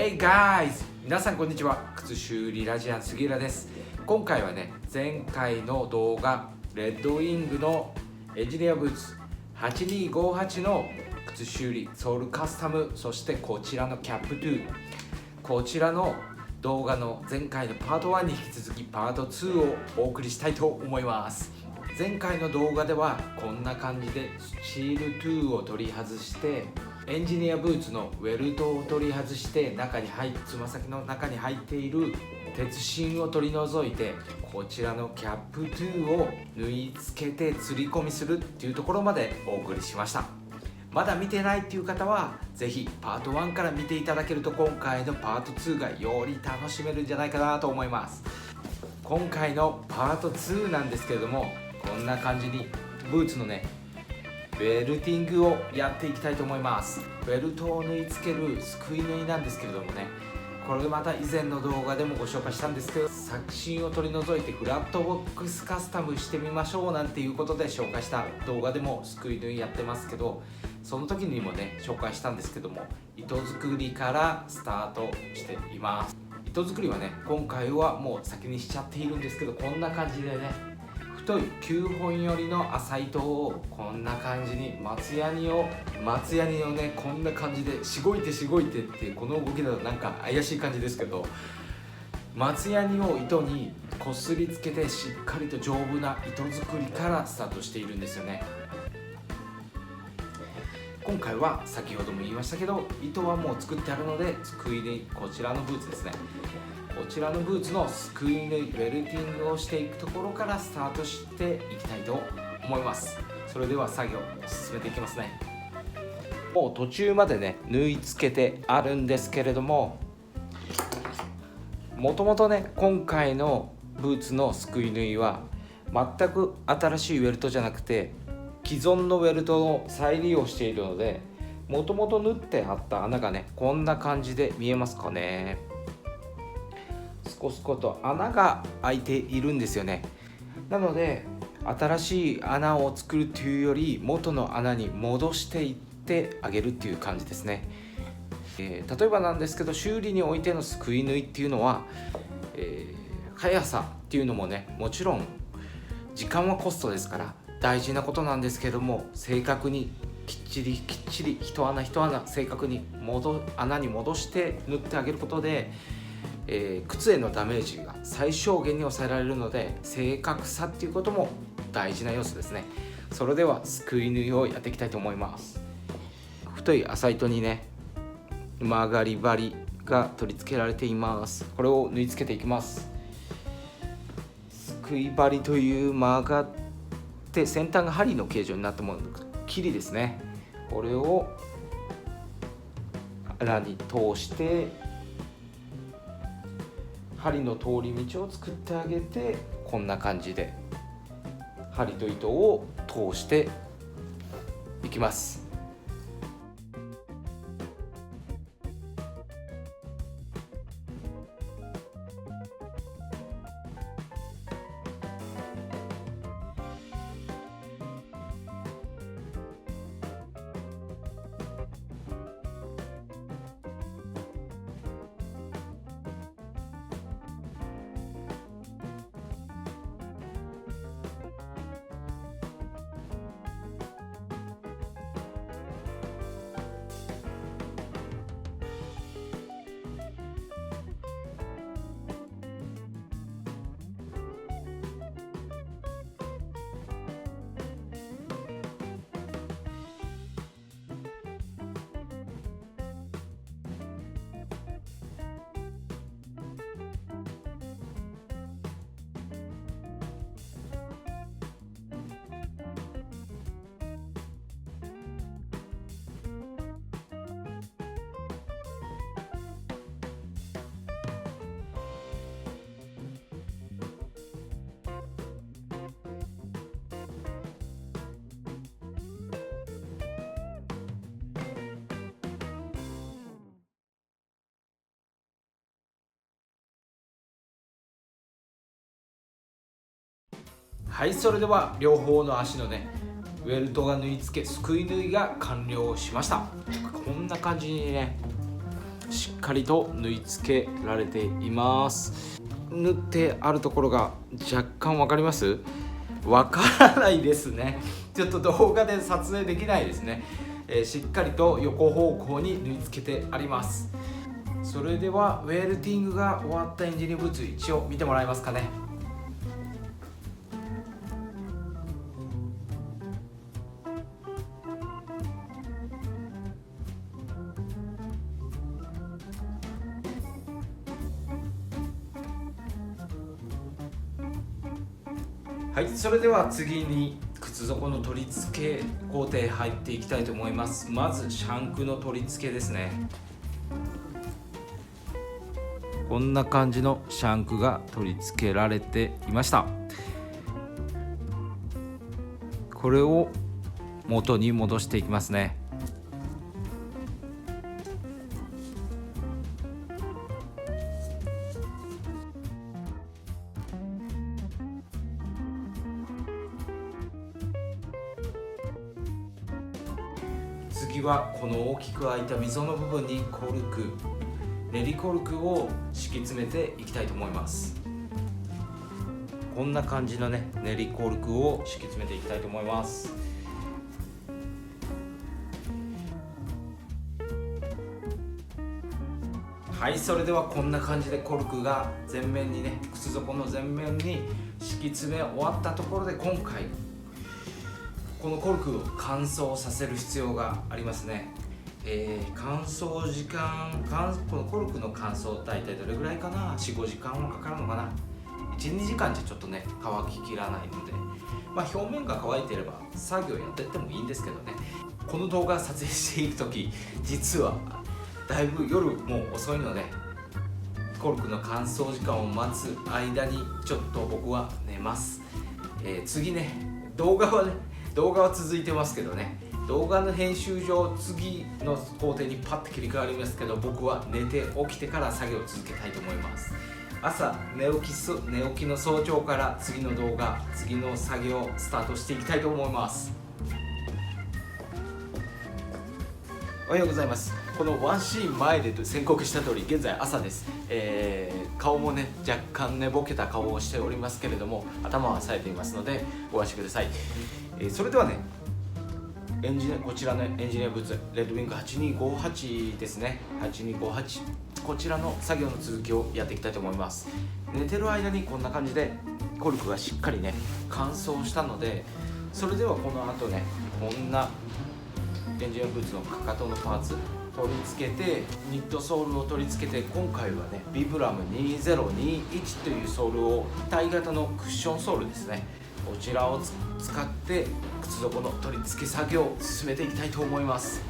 Hey guys! 皆さんこんにちは。靴修理ラジアン杉浦です。今回はね、前回の動画レッドウィングのエンジニアブーツ8258の靴修理ソウルカスタム、そしてこちらのキャップ2、こちらの動画の前回のパート1に引き続きパート2をお送りしたいと思います。前回の動画ではこんな感じでスチール2を取り外してエンジニアブーツのウェルトを取り外してつま先の中に入っている鉄芯を取り除いてこちらのキャップ2を縫い付けて吊り込みするっていうところまでお送りしました。まだ見てないっていう方はぜひパート1から見ていただけると今回のパート2がより楽しめるんじゃないかなと思います。今回のパート2なんですけれども、こんな感じにブーツのねベルティングをやっていきたいと思います。ベルトを縫い付けるすくい縫いなんですけれどもね、これまた以前の動画でもご紹介したんですけど、作芯を取り除いてフラットボックスカスタムしてみましょうなんていうことで紹介した動画でもすくい縫いやってますけど、その時にもね紹介したんですけども、糸作りからスタートしています。糸作りはね今回はもう先にしちゃっているんですけど、こんな感じでね太い9本よりの浅い糸をこんな感じに松ヤニをねこんな感じでしごいてってこの動きだとなんか怪しい感じですけど、松ヤニを糸にこすりつけてしっかりと丈夫な糸作りからスタートしているんですよね。今回は先ほども言いましたけど糸はもう作ってあるので、すくい縫い、こちらのブーツですね、こちらのブーツのすくい縫いベルティングをしていくところからスタートしていきたいと思います。それでは作業を進めていきますね。もう途中までね縫い付けてあるんですけれども、もともとね今回のブーツのすくい縫いは全く新しいウェルトじゃなくて既存のウェルトを再利用しているので、もともと縫ってあった穴がねこんな感じで見えますかね。少しと穴が開いているんですよね。なので新しい穴を作るというより元の穴に戻していってあげるっていう感じですね。例えばなんですけど、修理においてのすくい縫いっていうのは、速さっていうのもねもちろん時間はコストですから大事なことなんですけども、正確にきっちり一穴一穴正確に穴に戻して縫ってあげることで、靴へのダメージが最小限に抑えられるので、正確さっていうことも大事な要素ですね。それではすくい縫いをやっていきたいと思います。太い浅い糸にね曲がり針が取り付けられています。これを縫い付けていきます。すくい針という曲がって先端が針の形状になったもの、切りですね、これを穴に通して針の通り道を作ってあげて、こんな感じで針と糸を通していきます。はい、それでは両方の足のねウェルトが縫い付けすくい縫いが完了しました。こんな感じにねしっかりと縫い付けられています。縫ってあるところが若干分かります？分からないですね。ちょっと動画で撮影できないですね。しっかりと横方向に縫い付けてあります。それではウェルティングが終わったエンジニアブーツ一応見てもらえますかね。はい、それでは次に靴底の取り付け工程入っていきたいと思います。まずシャンクの取り付けですね。こんな感じのシャンクが取り付けられていました。これを元に戻していきますね。次はこの大きく開いた溝の部分にコルク、練りコルクを敷き詰めていきたいと思います。こんな感じのね、練りコルクを敷き詰めていきたいと思います。はい、それではこんな感じでコルクが全面にね、靴底の全面に敷き詰め終わったところで、今回このコルクを乾燥させる必要がありますね。乾燥時間、このコルクの乾燥大体どれぐらいかな。 4,5 時間はかかるのかな。 1,2 時間じゃちょっとね乾ききらないので、表面が乾いていれば作業やってってもいいんですけどね。この動画撮影している時、実はだいぶ夜もう遅いので、コルクの乾燥時間を待つ間にちょっと僕は寝ます。次ね、動画は続いてますけどね、動画の編集上次の工程にパッと切り替わりますけど、僕は寝て起きてから作業を続けたいと思います。朝寝起きの早朝から次の動画、次の作業スタートしていきたいと思います。おはようございます。このワンシーン前で宣告した通り、現在朝です。顔もね若干寝ぼけた顔をしておりますけれども、頭は冴えていますのでご安心ください。それではね、こちらのエンジニアブーツレッドウィング8258ですね。8258、こちらの作業の続きをやっていきたいと思います。寝てる間にこんな感じでコルクがしっかりね乾燥したので、それではこの後ね、こんなエンジニアブーツのかかとのパーツ取り付けて、ニットソールを取り付けて、今回はねビブラム2021というソールを、体型のクッションソールですね、こちらを使って靴底の取り付け作業を進めていきたいと思います。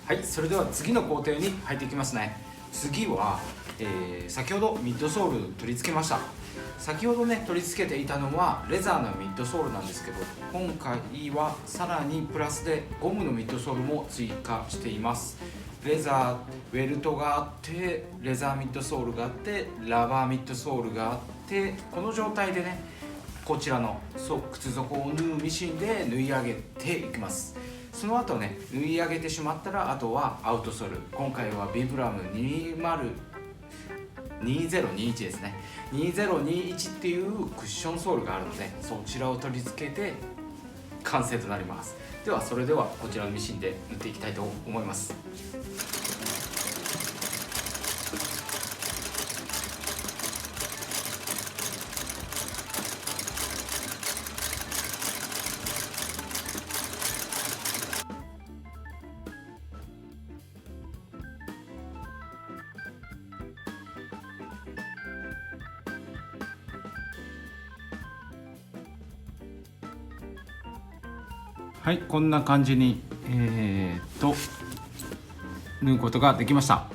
はい、それでは次の工程に入っていきますね。次は、先ほどミッドソール取り付けました。先ほどね取り付けていたのはレザーのミッドソールなんですけど、今回はさらにプラスでゴムのミッドソールも追加しています。レザーウェルトがあって、レザーミッドソールがあって、ラバーミッドソールがあって、この状態でねこちらの靴底を縫うミシンで縫い上げていきます。その後ね縫い上げてしまったら、あとはアウトソール、今回はビブラム20 2021ですね。2021っていうクッションソールがあるので、そちらを取り付けて完成となります。ではそれではこちらのミシンで縫っていきたいと思います。はい、こんな感じに縫うことができました。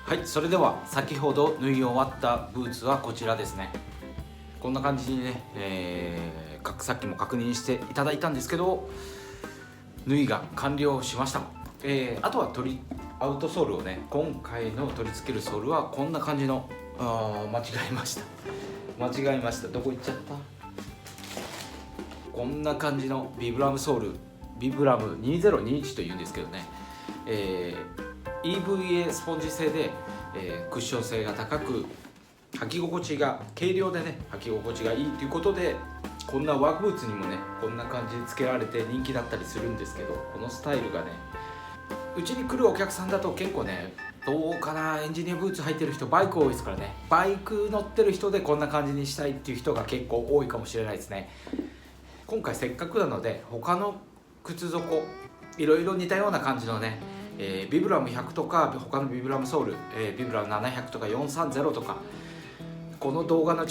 はい、それでは先ほど縫い終わったブーツはこちらですね。こんな感じにね、さっきも確認していただいたんですけど、縫いが完了しました。あとはアウトソールをね、今回の取り付けるソールはこんな感じの間違えました。どこ行っちゃった。こんな感じのビブラムソール、ビブラム2021というんですけどね、EVA スポンジ製で、クッション性が高く履き心地が軽量でね、履き心地がいいということで、こんなワークブーツにもねこんな感じで付けられて人気だったりするんですけど、このスタイルがね、うちに来るお客さんだと結構ね、どうかな、エンジニアブーツ履いてる人バイク多いですからね、バイク乗ってる人でこんな感じにしたいっていう人が結構多いかもしれないですね。今回せっかくなので他の靴底いろいろ似たような感じのね、ビブラム100とか他のビブラムソール、ビブラム700とか430とか、この動画の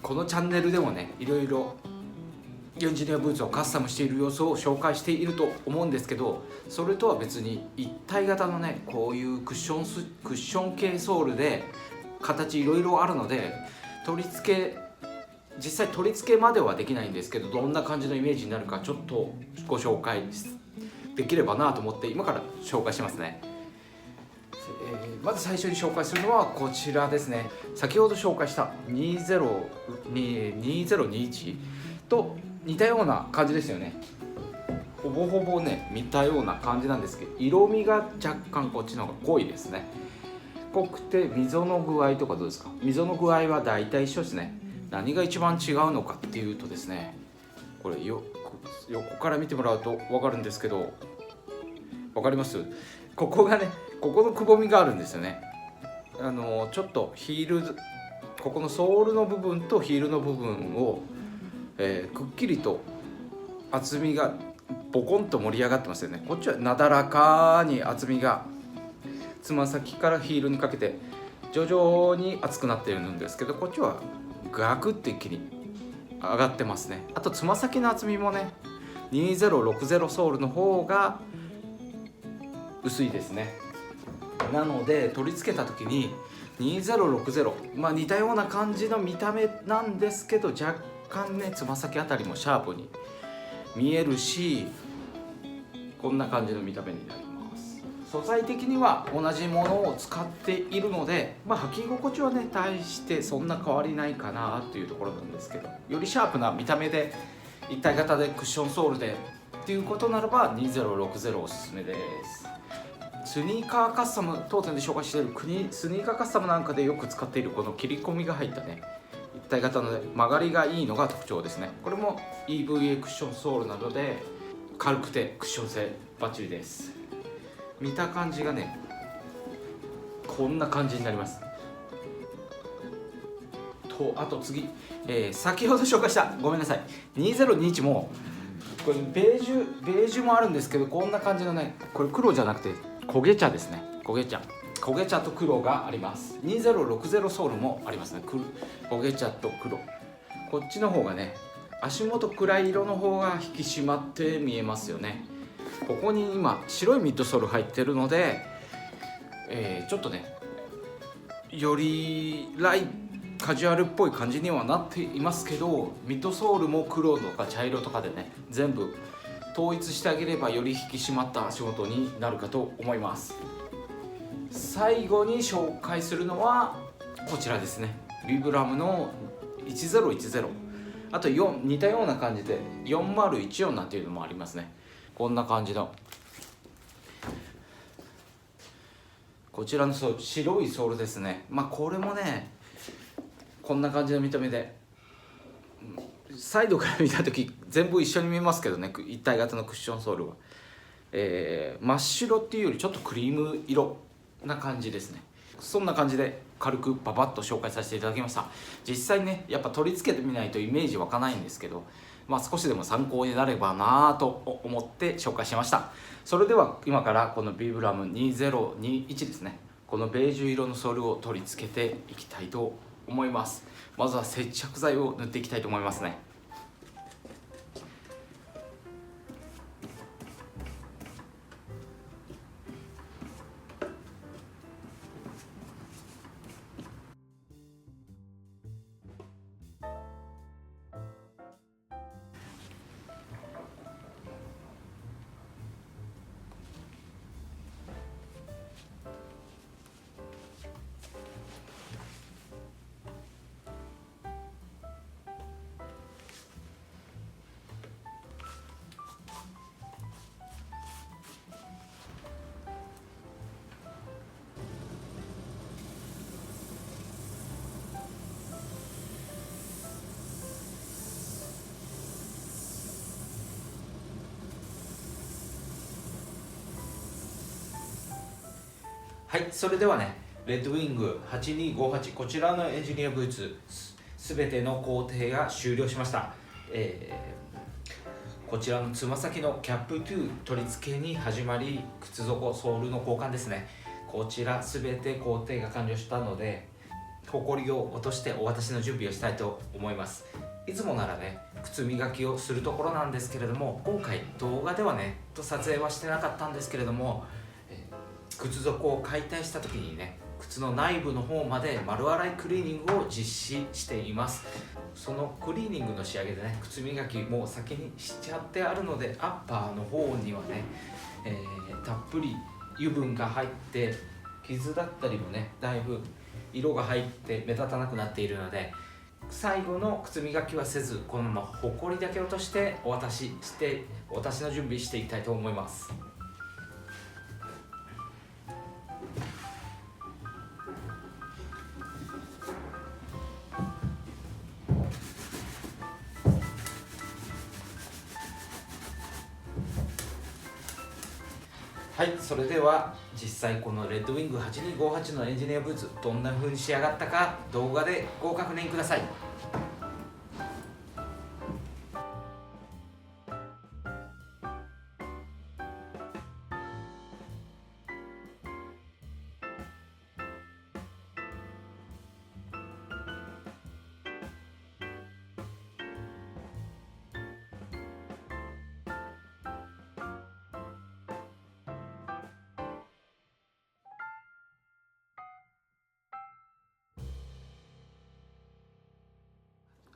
このチャンネルでもね、いろいろエンジニアブーツをカスタムしている様子を紹介していると思うんですけど、それとは別に一体型のね、こういうクッション系ソールで形いろいろあるので、実際取り付けまではできないんですけど、どんな感じのイメージになるかちょっとご紹介できればなと思って今から紹介しますね。まず最初に紹介するのはこちらですね。先ほど紹介した2021と似たような感じですよね。ほぼほぼね似たような感じなんですけど、色味が若干こっちの方が濃いですね。濃くて溝の具合とかどうですか。溝の具合はだいたい一緒ですね。何が一番違うのかっていうとですね、これ横から見てもらうと分かるんですけど、分かります？ここがね、ここのくぼみがあるんですよね。ちょっとヒール、ここのソールの部分とヒールの部分を、くっきりと厚みがボコンと盛り上がってますよね。こっちはなだらかに厚みがつま先からヒールにかけて徐々に厚くなっているんですけど、こっちはガクッと一気に上がってますね。あとつま先の厚みもね、2060ソールの方が薄いですね。なので取り付けた時に2060、似たような感じの見た目なんですけど、若干ねつま先あたりもシャープに見えるし、こんな感じの見た目になります。素材的には同じものを使っているので、履き心地はね大してそんな変わりないかなというところなんですけど、よりシャープな見た目で一体型でクッションソールでっていうことならば2060おすすめです。スニーカーカスタム、当店で紹介しているスニーカーカスタムなんかでよく使っているこの切り込みが入ったね一体型の曲がりがいいのが特徴ですね。これも EVA クッションソールなので軽くてクッション性バッチリです。見た感じがねこんな感じになりますと、あと次、先ほど紹介したごめんなさい2021もこれベージュもあるんですけど、こんな感じのね、これ黒じゃなくて焦げ茶ですね。焦げ茶と黒があります。2060ソールもありますね。焦げ茶と黒、こっちの方がね足元暗い色の方が引き締まって見えますよね。ここに今白いミッドソール入ってるので、ちょっとねよりカジュアルっぽい感じにはなっていますけど、ミッドソールも黒とか茶色とかでね全部統一してあげればより引き締まった足元になるかと思います。最後に紹介するのはこちらですね。ビブラムの1010、あと似たような感じで4014なんていうのもありますね。こんな感じのこちらの白いソールですね。これもねこんな感じの見た目で、サイドから見た時全部一緒に見えますけどね、一体型のクッションソールは、真っ白っていうよりちょっとクリーム色な感じですね。そんな感じで軽くパパッと紹介させていただきました。実際ねやっぱ取り付けてみないとイメージ湧かないんですけど、少しでも参考になればなと思って紹介しました。それでは今からこのビブラム2021ですね、このベージュ色のソールを取り付けていきたいと思います。まずは接着剤を塗っていきたいと思いますね。はい、それではね、レッドウィング8258、こちらのエンジニアブーツ、すべての工程が終了しました。こちらのつま先のキャップ2取り付けに始まり、靴底、ソールの交換ですね。こちらすべて工程が完了したので、ほこりを落としてお渡しの準備をしたいと思います。いつもならね、靴磨きをするところなんですけれども、今回動画ではね、撮影はしてなかったんですけれども、靴底を解体した時にね、靴の内部の方まで丸洗いクリーニングを実施しています。そのクリーニングの仕上げでね、靴磨きもう先にしちゃってあるので、アッパーの方にはね、たっぷり油分が入って傷だったりもねだいぶ色が入って目立たなくなっているので、最後の靴磨きはせず、このままホコリだけ落としてお渡しの準備していきたいと思います。はい、それでは実際このレッドウィング8258のエンジニアブーツどんな風に仕上がったか動画でご確認ください。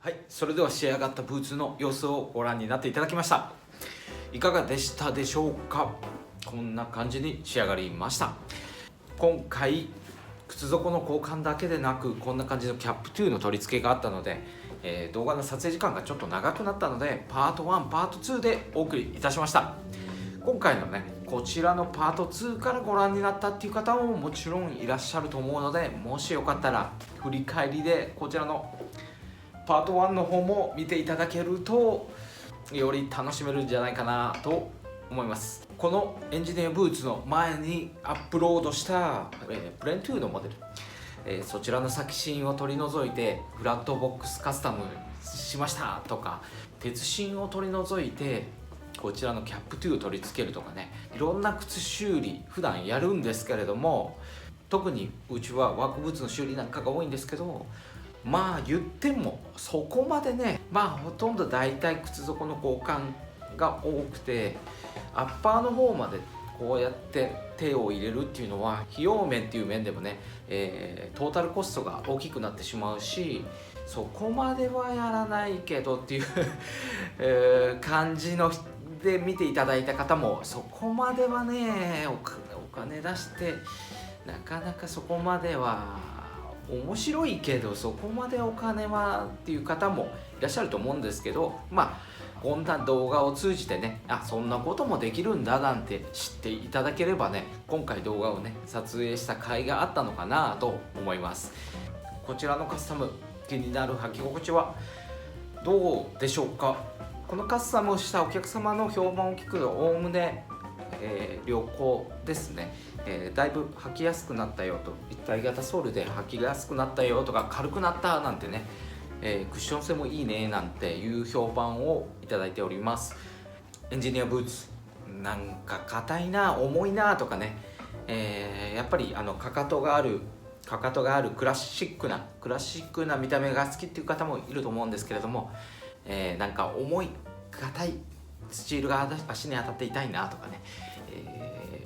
はい、それでは仕上がったブーツの様子をご覧になっていただきました。いかがでしたでしょうか。こんな感じに仕上がりました。今回靴底の交換だけでなく、こんな感じのキャップ2の取り付けがあったので、動画の撮影時間がちょっと長くなったのでパート1パート2でお送りいたしました。今回のねこちらのパート2からご覧になったっていう方ももちろんいらっしゃると思うので、もしよかったら振り返りでこちらのパート1の方も見ていただけるとより楽しめるんじゃないかなと思います。このエンジニアブーツの前にアップロードした、プレーン2のモデル、そちらの先芯を取り除いてフラットボックスカスタムしましたとか、鉄芯を取り除いてこちらのキャップ2を取り付けるとかね、いろんな靴修理普段やるんですけれども、特にうちはワークブーツの修理なんかが多いんですけど、言ってもそこまでね、ほとんど大体靴底の交換が多くて、アッパーの方までこうやって手を入れるっていうのは費用面っていう面でもね、トータルコストが大きくなってしまうし、そこまではやらないけどっていう感じので見ていただいた方も、そこまではねお金出してなかなかそこまでは面白いけどそこまでお金はっていう方もいらっしゃると思うんですけど、こんな動画を通じてね、そんなこともできるんだなんて知っていただければね、今回動画をね撮影した甲斐があったのかなと思います。こちらのカスタム、気になる履き心地はどうでしょうか。このカスタムをしたお客様の評判を聞くとおおむね、良好ですね。だいぶ履きやすくなったよと、一体型ソールで履きやすくなったよとか、軽くなったなんてね、クッション性もいいねなんていう評判をいただいております。エンジニアブーツ、なんか硬いな、重いなとかね、やっぱりかかとがあるクラシックな見た目が好きっていう方もいると思うんですけれども、なんか重い硬いスチールが足に当たって痛いなとかね、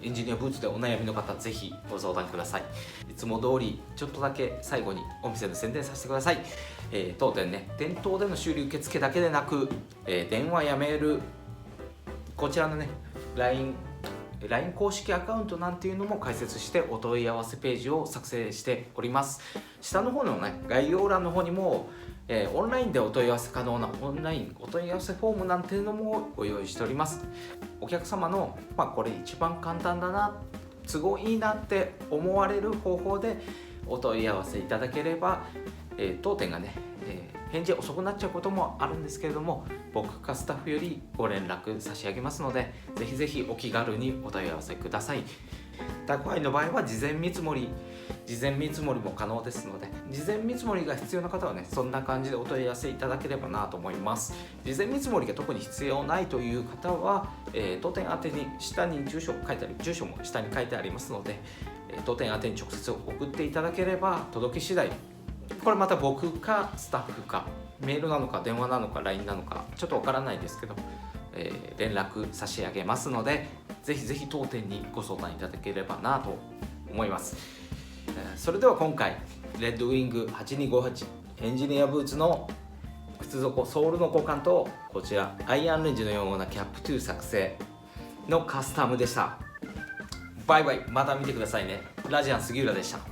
エンジニアブーツでお悩みの方、ぜひご相談ください。いつも通りちょっとだけ最後にお店の宣伝させてください。当店ね、店頭での修理受付だけでなく、電話やメール、こちらのね LINE 公式アカウントなんていうのも開設して、お問い合わせページを作成しております。下の方のね概要欄の方にも、オンラインでお問い合わせ可能なオンラインお問い合わせフォームなんていうのもご用意しております。お客様の、これ一番簡単だな、都合いいなって思われる方法でお問い合わせいただければ、当店がね、返事遅くなっちゃうこともあるんですけれども、僕かスタッフよりご連絡差し上げますので、ぜひぜひお気軽にお問い合わせください。宅配の場合は事前見積もりも可能ですので、事前見積もりが必要な方はね、そんな感じでお問い合わせいただければなと思います。事前見積もりが特に必要ないという方は、当店宛てに下に住所も下に書いてありますので、当店宛てに直接送っていただければ、届け次第、これまた僕かスタッフか、メールなのか電話なのか LINE なのかちょっとわからないですけど、連絡差し上げますので、ぜひぜひ当店にご相談いただければなと思います。それでは今回レッドウィング8258エンジニアブーツの靴底ソールの交換と、こちらアイアンレンジのようなキャップ2作成のカスタムでした。バイバイ、また見てくださいね。ラジアン杉浦でした。